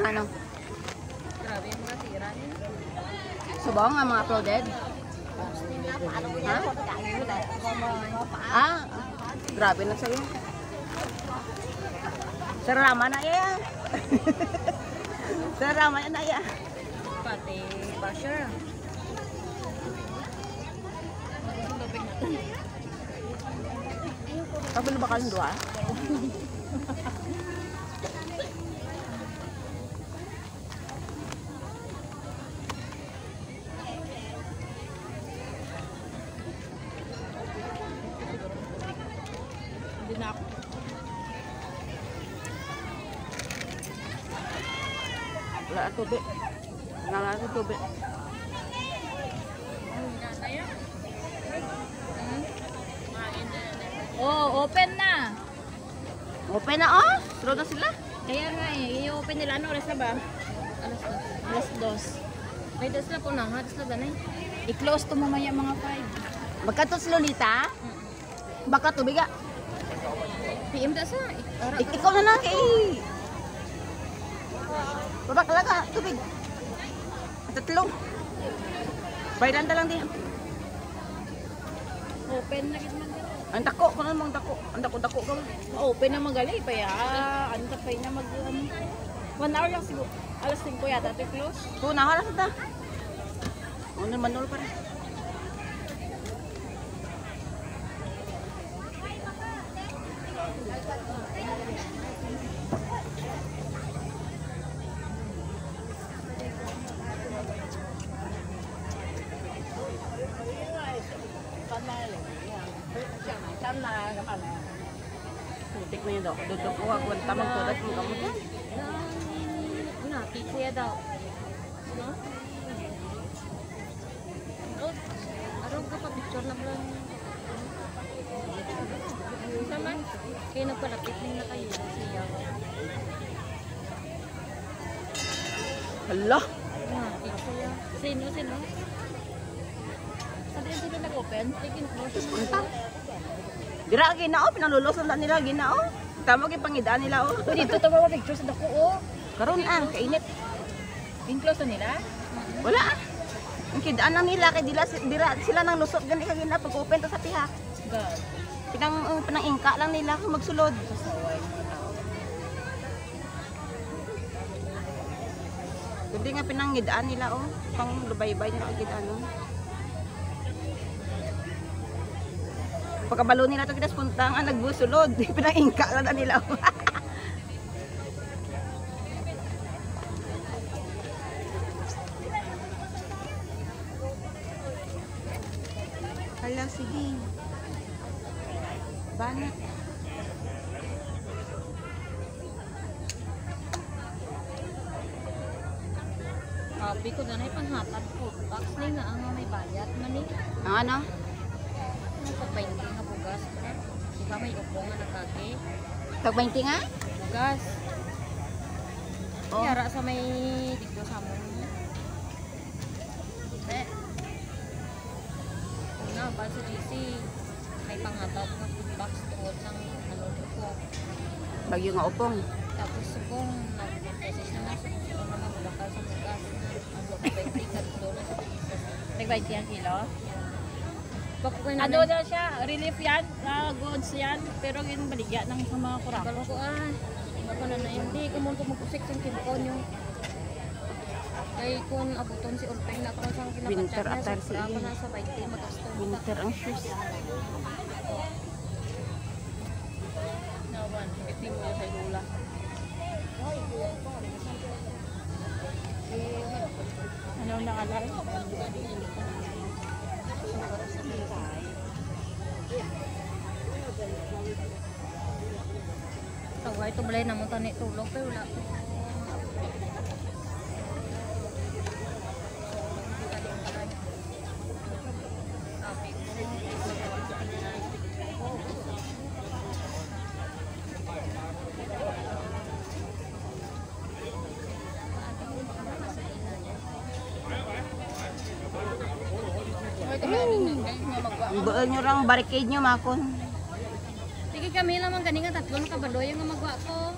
Ano? Grabe yung mga tira niya. Subong nga mga uploaded? Ha? Ah, grabe na sa'yo. Sarama na yan. Sarama na yan. Pati basher. Kabalo ba kalang dua? Hindi na ako. Wala ang tubig. Wala ang tubig. Oh, open na. Open na oh. Sunod na sila. Kaya nga eh, i-open nila. Ano oras na ba? Alas 2. Ay, das na po na. Das na ganay. I-close to mamaya mga 5. Magkato si Lolita. Baka tubig ah. PM das na. Ikaw na lang eh. Babak talaga tubig. Tatlo. Bayaran lang din. Open na kita. Ang dako ko na mong dako. Ang dako ka. Open na magali pa ya. Ano ta pa na mag 1 hour lang siguro. Alas 5 yata ito close. Kung naharas na. Ano manol pa rin. Putik na yun daw. Dudok ko ako. Tamang tulas mo kamot yan. Una, pizza daw. No? Arong ka pa picture na lang. Sama? Kaya nagpalapit na kayo siya. Hala. Pizza. Sino? Saan din sila nag-open? Taking close. Punta. Dira ginao, pinalulusan na nila ginao. Tama kay pangidaan nila oh. Dito to mga pictures sa dako oh. Karon kainit. In-close na nila? Wala ah. Ang kidaan lang nila kay dira sila nang lusot gani kay gina pag open to sa pihak. God. Pinang ingka lang nila kung magsulod. Kundi nga pinangidaan nila oh. Pang lubaybay nila ang kidaan oh. Pagkabalo nila ito kitas puntang nagbusulod. Pinang-ingka lang na nila. Hala, sige. Bana. Sabi ko na panghatag food box na nga ang may bayad man eh. Ang ano? Pagpainti nga bugas. Di ba may upo nga nakagi? Tag 20 nga? Bugas. Oh. Yara sa may dito sa mo. Una, ba sa GC, may panghatag nga food box tungkol ng ano upo. Bagyo nga upong. Tapos kung nag-message na nasa kung ano naman bakal sa bugas. Ano, 20 ka doon sa bugas. Nag-20 ang kilo? Ano daw siya? Relief yan? Goods yan? Pero yung baligya ng mga kurang. Balo ko Bako na na hindi. Kumon ko magkusik sa kimpon yung kay kung abuton si Ulpeng na kung saan Winter kinapatsak attire niya. si Ako na sa 20 magasto. Winter ang shoes. Nawan, itim mo sa lula. Ano na alay? Tawag ito balay naman tani tulog pero wala. Buo nyo lang barricade nyo makon. Sige, kami naman ganinga tatlo na kabaloy ang magwa ko.